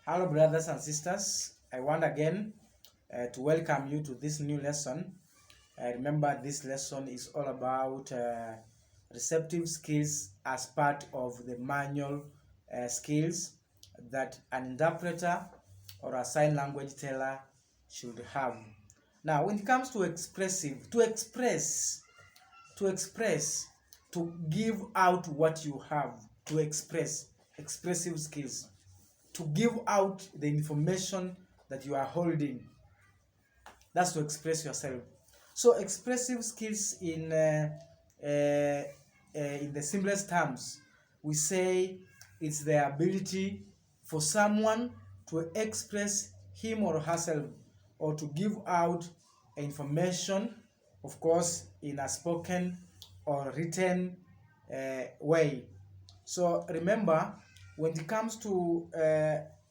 Hello, brothers and sisters. I want again to welcome you to this new lesson. Remember, this lesson is all about receptive skills as part of the manual skills that an interpreter or a sign language teller should have. Now, when it comes to expressive, to express, to give out what you have, to express, expressive skills, to give out the information that you are holding. That's to express yourself. So expressive skills in the simplest terms, we say it's the ability for someone to express him or herself or to give out information, of course, in a spoken or written way. So remember, when it comes to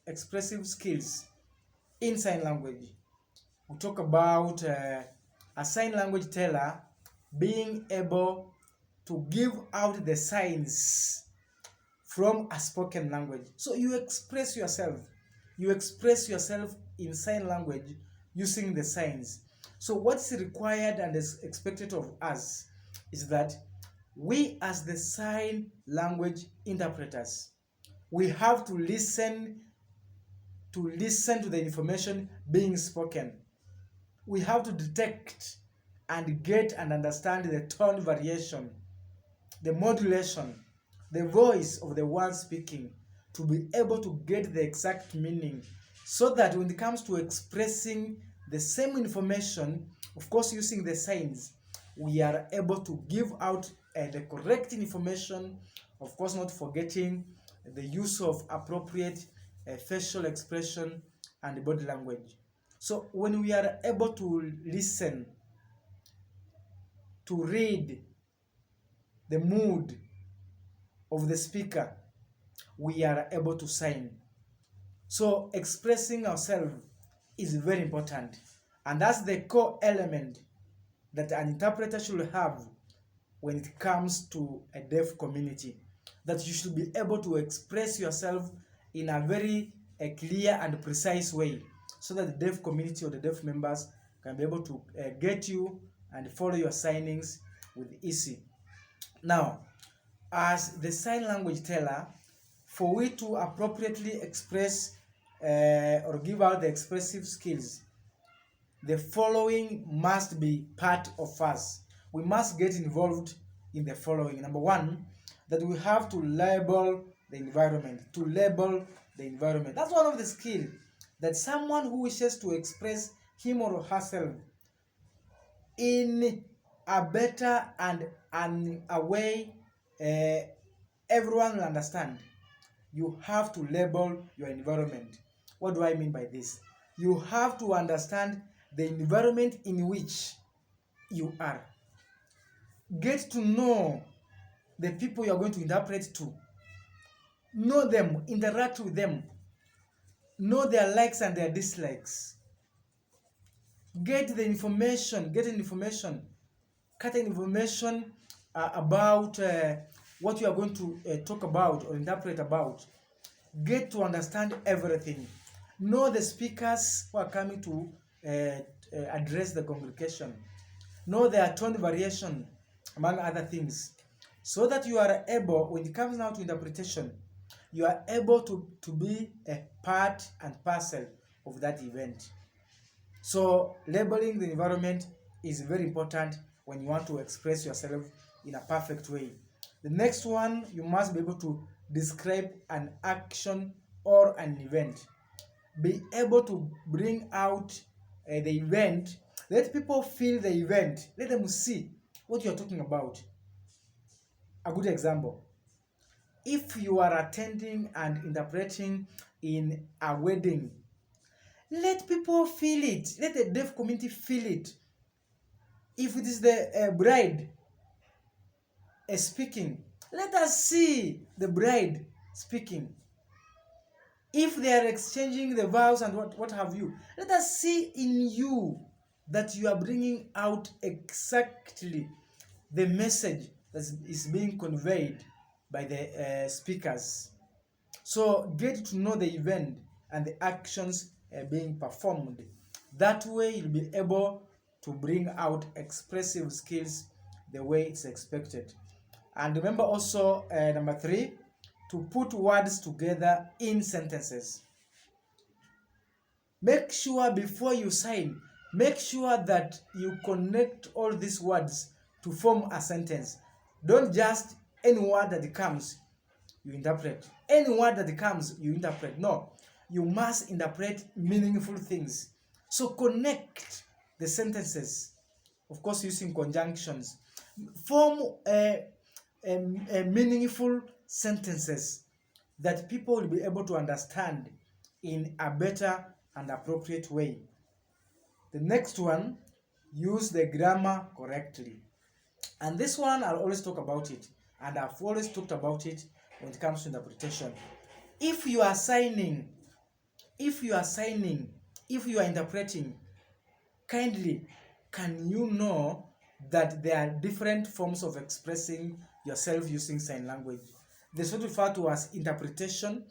expressive skills in sign language, we talk about a sign language teller being able to give out the signs from a spoken language. So you express yourself. You express yourself in sign language using the signs. So what's required and is expected of us is that we, as the sign language interpreters, we have to listen to the information being spoken. We have to detect and get and understand the tone variation, the modulation, the voice of the one speaking, to be able to get the exact meaning, so that when it comes to expressing the same information, of course using the signs, we are able to give out the correct information, of course not forgetting the use of appropriate facial expression and body language. So when we are able to listen, to read the mood of the speaker, we are able to sign. So expressing ourselves is very important, and that's the core element that an interpreter should have when it comes to a deaf community, that you should be able to express yourself in a very clear and precise way, so that the deaf community or the deaf members can be able to get you and follow your signings with ease. Now, as the sign language teller, for we to appropriately express or give out the expressive skills, the following must be part of us. We must get involved in the following. Number one, that we have to label the environment. To label the environment. That's one of the skills that someone who wishes to express him or herself in a better and a way everyone will understand. You have to label your environment. What do I mean by this? You have to understand the environment in which you are. Get to know the people you are going to interpret to. Know them, interact with them. Know their likes and their dislikes. Get information about what you are going to talk about or interpret about. Get to understand everything. Know the speakers who are coming to address the congregation. Know their tone variation, among other things, so that you are able, when it comes now to interpretation, you are able to be a part and parcel of that event. So labeling the environment is very important when you want to express yourself in a perfect way. The next one, you must be able to describe an action or an event. Be able to bring out the event. Let people feel the event. Let them see what you're talking about. A good example. If you are attending and interpreting in a wedding, let people feel it. Let the deaf community feel it. If it is the bride speaking, let us see the bride speaking. If they are exchanging the vows and what have you, let us see in you that you are bringing out exactly the message that is being conveyed by the speakers. So get to know the event. and the actions being performed. That way you'll be able to bring out expressive skills the way it's expected. And remember also, number 3, to put words together in sentences. Make sure before you sign, make sure that you connect all these words to form a sentence. Don't just any word that comes, you interpret. Any word that comes, you interpret. No, you must interpret meaningful things. So connect the sentences, of course using conjunctions. Form a meaningful sentences that people will be able to understand in a better and appropriate way. The next one, use the grammar correctly. And this one, I'll always talk about it, and I've always talked about it when it comes to interpretation. If you are interpreting, kindly, can you know that there are different forms of expressing yourself using sign language? There's what referred to as interpretation,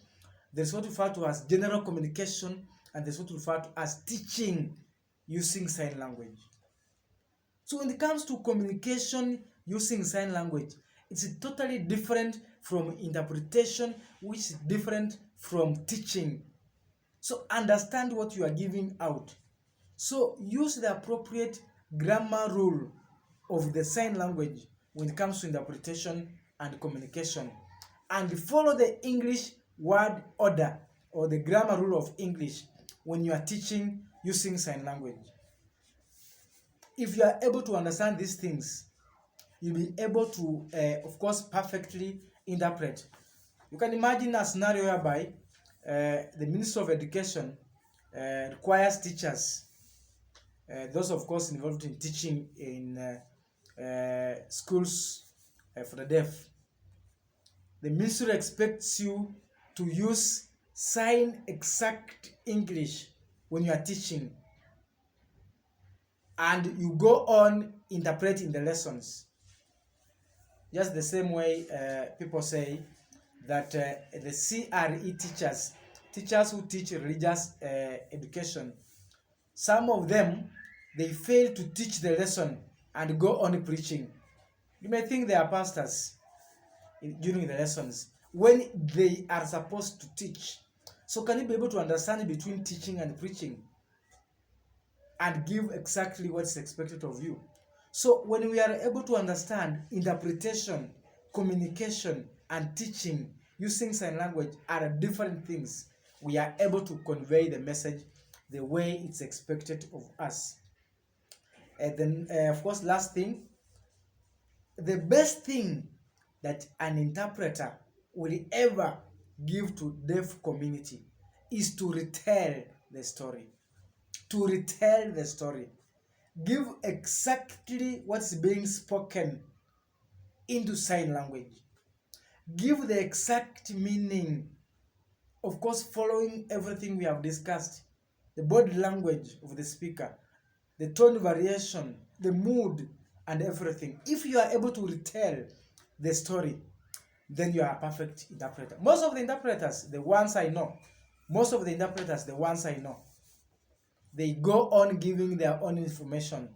there's what referred to as general communication, and there's what referred to as teaching using sign language. So when it comes to communication using sign language, it's totally different from interpretation, which is different from teaching. So understand what you are giving out. So use the appropriate grammar rule of the sign language when it comes to interpretation and communication. And follow the English word order or the grammar rule of English when you are teaching using sign language. If you are able to understand these things, you'll be able to, of course, perfectly interpret. You can imagine a scenario whereby the Minister of Education requires teachers, those of course involved in teaching in schools for the deaf. The ministry expects you to use sign exact English when you are teaching, and you go on interpreting the lessons. Just the same way people say that the CRE teachers who teach religious education, some of them, they fail to teach the lesson and go on preaching. You may think they are pastors during the lessons when they are supposed to teach. So can you be able to understand between teaching and preaching and give exactly what's expected of you? So when we are able to understand interpretation, communication, and teaching using sign language are different things, we are able to convey the message the way it's expected of us. And then, of course, last thing, the best thing that an interpreter will ever give to deaf community is to retell the story. To retell the story. Give exactly what's being spoken into sign language. Give the exact meaning, of course, following everything we have discussed, the body language of the speaker, the tone variation, the mood, and everything. If you are able to retell the story, then you are a perfect interpreter. Most of the interpreters, the ones I know, they go on giving their own information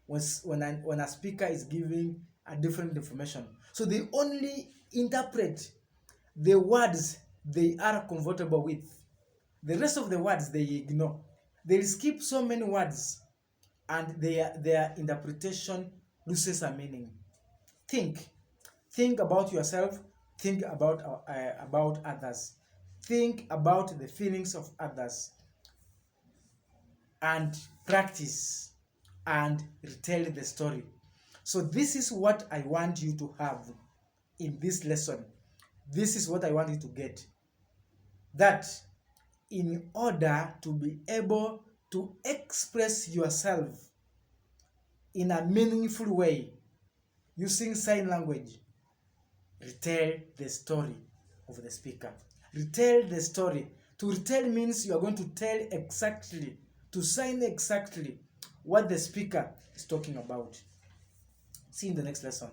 when a speaker is giving a different information. So they only interpret the words they are comfortable with. The rest of the words they ignore. They skip so many words and their interpretation loses a meaning. Think about yourself, think about others, think about the feelings of others, and practice and retell the story. So this is what I want you to have in this lesson. This is what I want you to get. That in order to be able to express yourself in a meaningful way using sign language, retell the story of the speaker. Retell the story. To retell means you are going to tell exactly, to sign exactly what the speaker is talking about. See you in the next lesson.